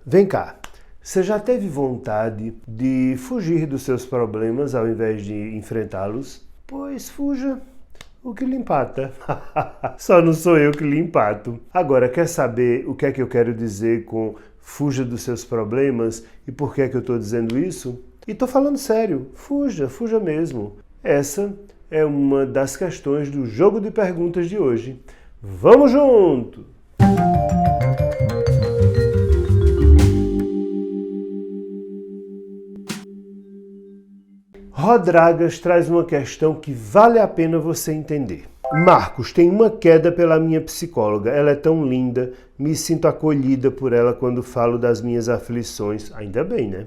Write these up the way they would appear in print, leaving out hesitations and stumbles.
Vem cá, você já teve vontade de fugir dos seus problemas ao invés de enfrentá-los? Pois fuja, o que lhe empata. Só não sou eu que lhe empato. Agora, quer saber o que é que eu quero dizer com fuja dos seus problemas e por que é que eu estou dizendo isso? E estou falando sério, fuja, fuja mesmo. Essa é uma das questões do jogo de perguntas de hoje. Vamos junto! Rodragas traz uma questão que vale a pena você entender. Marcos, tem uma queda pela minha psicóloga. Ela é tão linda, me sinto acolhida por ela quando falo das minhas aflições. Ainda bem, né?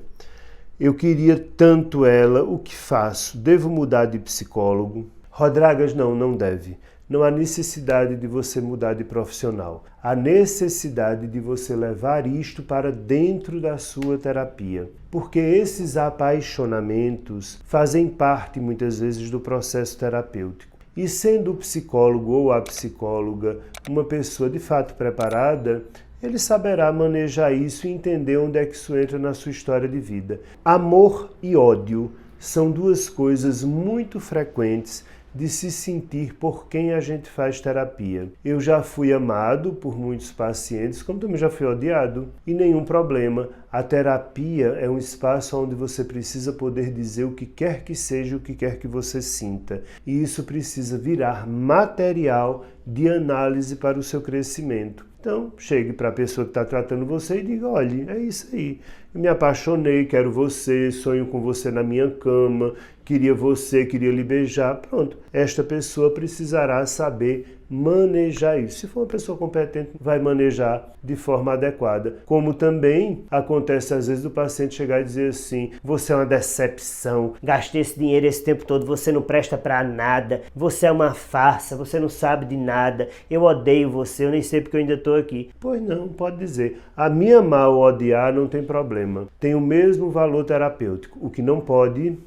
Eu queria tanto ela, o que faço? Devo mudar de psicólogo? Rodragas, não deve. Não há necessidade de você mudar de profissional. Há necessidade de você levar isto para dentro da sua terapia. Porque esses apaixonamentos fazem parte, muitas vezes, do processo terapêutico. E sendo o psicólogo ou a psicóloga uma pessoa de fato preparada, ele saberá manejar isso e entender onde é que isso entra na sua história de vida. Amor e ódio são duas coisas muito frequentes de se sentir por quem a gente faz terapia. Eu já fui amado por muitos pacientes, como também já fui odiado, e nenhum problema. A terapia é um espaço onde você precisa poder dizer o que quer que seja, o que quer que você sinta. E isso precisa virar material de análise para o seu crescimento. Então, chegue para a pessoa que está tratando você e diga, olha, é isso aí. Eu me apaixonei, quero você, sonho com você na minha cama, queria você, queria lhe beijar. Pronto, esta pessoa precisará saber manejar isso. Se for uma pessoa competente, vai manejar de forma adequada. Como também acontece às vezes do paciente chegar e dizer assim, você é uma decepção, gastei esse dinheiro esse tempo todo, você não presta pra nada, você é uma farsa, você não sabe de nada, eu odeio você, eu nem sei porque eu ainda tô aqui. Pois não, pode dizer. A me amar ou odiar não tem problema. Tem o mesmo valor terapêutico. O que não pode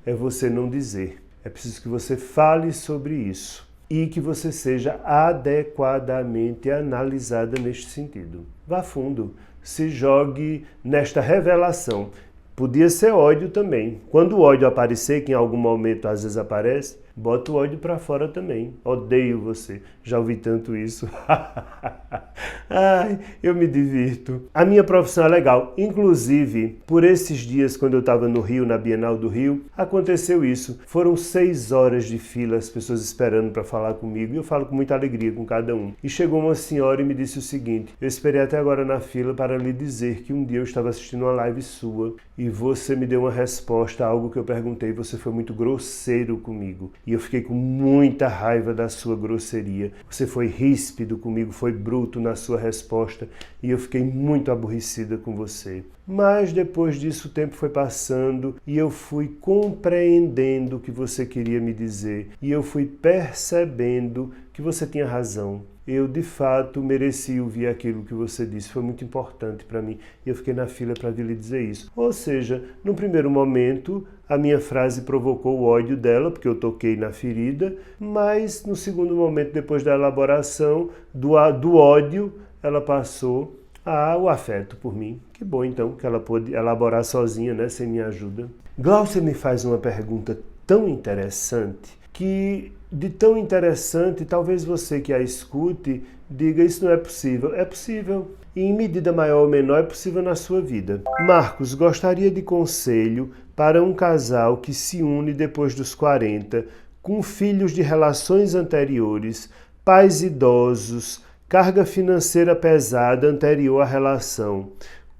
é você não dizer. É preciso que você fale sobre isso e que você seja adequadamente analisada neste sentido. Vá fundo, se jogue nesta revelação. Podia ser ódio também. Quando o ódio aparecer, que em algum momento às vezes aparece, bota o ódio para fora também. Odeio você. Já ouvi tanto isso. Ai, eu me divirto. A minha profissão é legal. Inclusive, por esses dias, quando eu estava no Rio, na Bienal do Rio, aconteceu isso. Foram 6 horas de fila, as pessoas esperando para falar comigo. E eu falo com muita alegria com cada um. E chegou uma senhora e me disse o seguinte, eu esperei até agora na fila para lhe dizer que um dia eu estava assistindo uma live sua e você me deu uma resposta a algo que eu perguntei. Você foi muito grosseiro comigo. E eu fiquei com muita raiva da sua grosseria. Você foi ríspido comigo, foi bruto na sua resposta e eu fiquei muito aborrecida com você. Mas depois disso o tempo foi passando e eu fui compreendendo o que você queria me dizer e eu fui percebendo que você tinha razão. Eu, de fato, mereci ouvir aquilo que você disse. Foi muito importante para mim. E eu fiquei na fila para vir lhe dizer isso. Ou seja, no primeiro momento, a minha frase provocou o ódio dela, porque eu toquei na ferida. Mas, no segundo momento, depois da elaboração do ódio, ela passou o afeto por mim. Que bom, então, que ela pôde elaborar sozinha, né, sem minha ajuda. Glaucia me faz uma pergunta tão interessante que, de tão interessante, talvez você que a escute diga, isso não é possível. É possível. E em medida maior ou menor é possível na sua vida. Marcos, gostaria de conselho para um casal que se une depois dos 40, com filhos de relações anteriores, pais idosos, carga financeira pesada anterior à relação.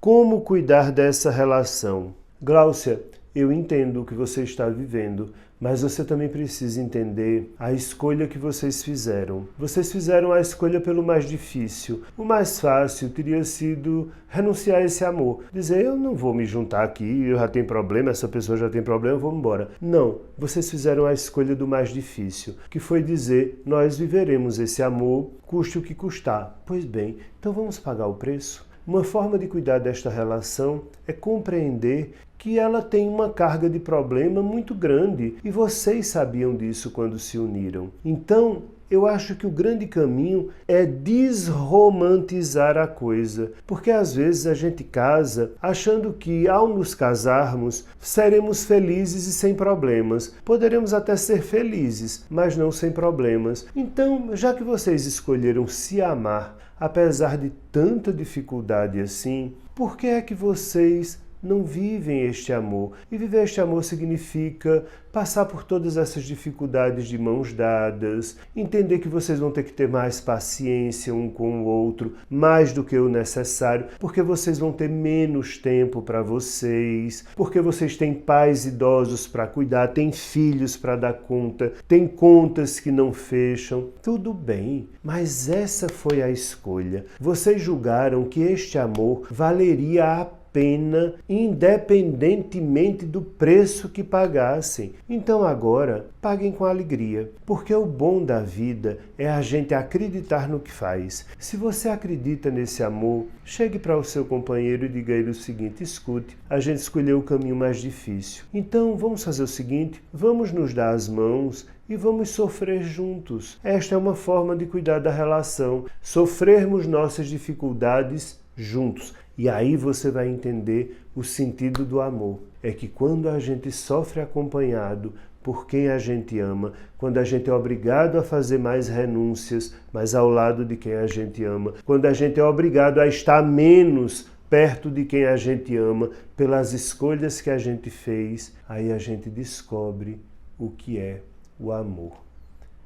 Como cuidar dessa relação? Glaucia, eu entendo o que você está vivendo, mas você também precisa entender a escolha que vocês fizeram. Vocês fizeram a escolha pelo mais difícil. O mais fácil teria sido renunciar a esse amor. Dizer, eu não vou me juntar aqui, eu já tenho problema, essa pessoa já tem problema, vamos embora. Não, vocês fizeram a escolha do mais difícil, que foi dizer, nós viveremos esse amor, custe o que custar. Pois bem, então vamos pagar o preço? Uma forma de cuidar desta relação é compreender que ela tem uma carga de problema muito grande e vocês sabiam disso quando se uniram. Então, eu acho que o grande caminho é desromantizar a coisa, porque às vezes a gente casa achando que ao nos casarmos seremos felizes e sem problemas. Poderemos até ser felizes, mas não sem problemas. Então, já que vocês escolheram se amar, apesar de tanta dificuldade assim, por que é que vocês não vivem este amor? E viver este amor significa passar por todas essas dificuldades de mãos dadas, entender que vocês vão ter que ter mais paciência um com o outro, mais do que o necessário, porque vocês vão ter menos tempo para vocês, porque vocês têm pais idosos para cuidar, têm filhos para dar conta, têm contas que não fecham. Tudo bem, mas essa foi a escolha. Vocês julgaram que este amor valeria a pena, independentemente do preço que pagassem. Então agora, paguem com alegria, porque o bom da vida é a gente acreditar no que faz. Se você acredita nesse amor, chegue para o seu companheiro e diga a ele o seguinte: escute, a gente escolheu o caminho mais difícil. Então vamos fazer o seguinte, vamos nos dar as mãos e vamos sofrer juntos. Esta é uma forma de cuidar da relação, sofrermos nossas dificuldades juntos. E aí você vai entender o sentido do amor. É que quando a gente sofre acompanhado por quem a gente ama, quando a gente é obrigado a fazer mais renúncias, mas ao lado de quem a gente ama, quando a gente é obrigado a estar menos perto de quem a gente ama, pelas escolhas que a gente fez, aí a gente descobre o que é o amor.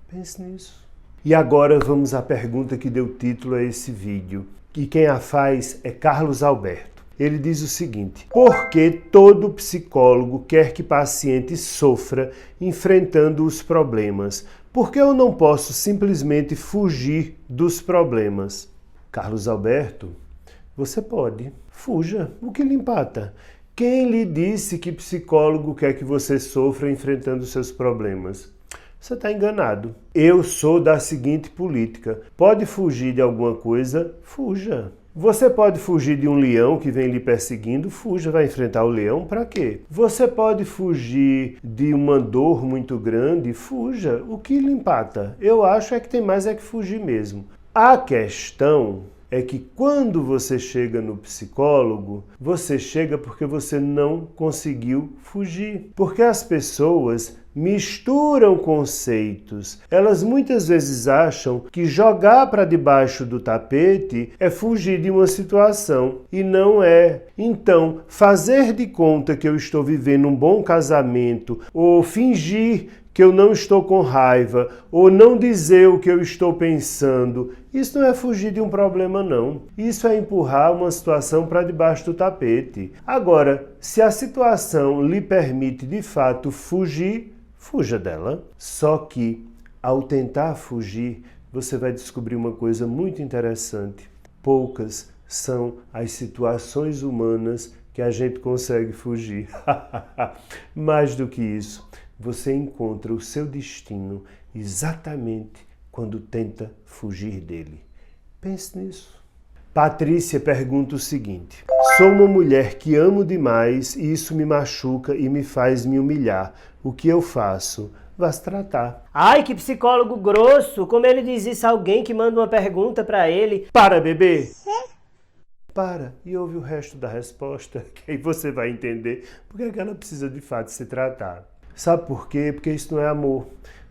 Pense nisso. E agora vamos à pergunta que deu título a esse vídeo. E quem a faz é Carlos Alberto. Ele diz o seguinte: por que todo psicólogo quer que paciente sofra enfrentando os problemas? Por que eu não posso simplesmente fugir dos problemas? Carlos Alberto, você pode. Fuja. O que lhe empata? Quem lhe disse que psicólogo quer que você sofra enfrentando seus problemas? Você está enganado. Eu sou da seguinte política: pode fugir de alguma coisa? Fuja. Você pode fugir de um leão que vem lhe perseguindo? Fuja, vai enfrentar o leão para quê? Você pode fugir de uma dor muito grande? Fuja. O que lhe empata? Eu acho é que tem mais é que fugir mesmo. A questão é que quando você chega no psicólogo, você chega porque você não conseguiu fugir. Porque as pessoas misturam conceitos. Elas muitas vezes acham que jogar para debaixo do tapete é fugir de uma situação, e não é. Então, fazer de conta que eu estou vivendo um bom casamento, ou fingir que eu não estou com raiva, ou não dizer o que eu estou pensando, isso não é fugir de um problema, não. Isso é empurrar uma situação para debaixo do tapete. Agora, se a situação lhe permite de fato fugir, fuja dela. Só que, ao tentar fugir, você vai descobrir uma coisa muito interessante. Poucas são as situações humanas que a gente consegue fugir. Mais do que isso, você encontra o seu destino exatamente quando tenta fugir dele. Pense nisso. Patrícia pergunta o seguinte: sou uma mulher que amo demais e isso me machuca e me faz me humilhar. O que eu faço? Vá se tratar. Ai, que psicólogo grosso! Como ele diz isso a alguém que manda uma pergunta pra ele? Para, bebê! Para e ouve o resto da resposta, que aí você vai entender porque que ela precisa de fato se tratar. Sabe por quê? Porque isso não é amor.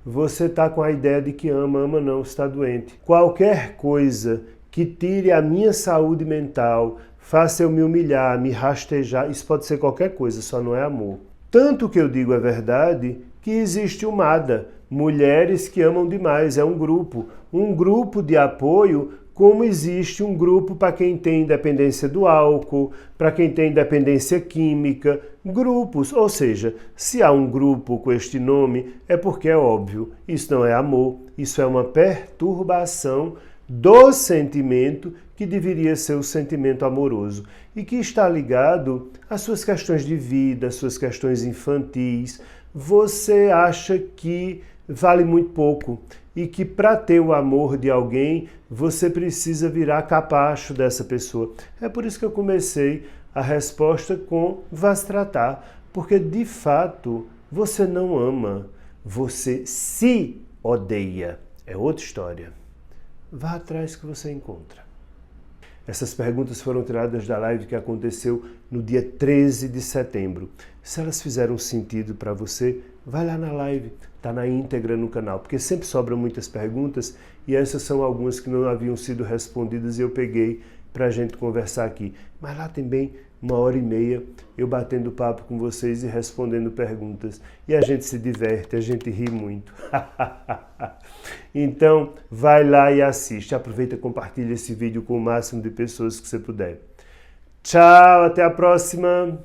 Você está com a ideia de que ama, ama não, está doente. Qualquer coisa que tire a minha saúde mental, faça eu me humilhar, me rastejar, isso pode ser qualquer coisa, só não é amor. Tanto que eu digo a verdade que existe o MADA, Mulheres que Amam Demais, é um grupo de apoio, como existe um grupo para quem tem dependência do álcool, para quem tem dependência química, grupos, ou seja, se há um grupo com este nome, é porque é óbvio, isso não é amor, isso é uma perturbação do sentimento que deveria ser o sentimento amoroso e que está ligado às suas questões de vida, às suas questões infantis. Você acha que vale muito pouco e que para ter o amor de alguém você precisa virar capacho dessa pessoa. É por isso que eu comecei a resposta com vá se tratar, porque de fato você não ama, você se odeia. é outra história. Vá atrás que você encontra. Essas perguntas foram tiradas da live que aconteceu no dia 13 de setembro. Se elas fizeram sentido para você, vai lá na live, está na íntegra no canal, porque sempre sobram muitas perguntas e essas são algumas que não haviam sido respondidas e eu peguei para a gente conversar aqui. Mas lá tem bem 1h30 eu batendo papo com vocês e respondendo perguntas. E a gente se diverte, a gente ri muito. Então, vai lá e assiste. Aproveita e compartilha esse vídeo com o máximo de pessoas que você puder. Tchau, até a próxima!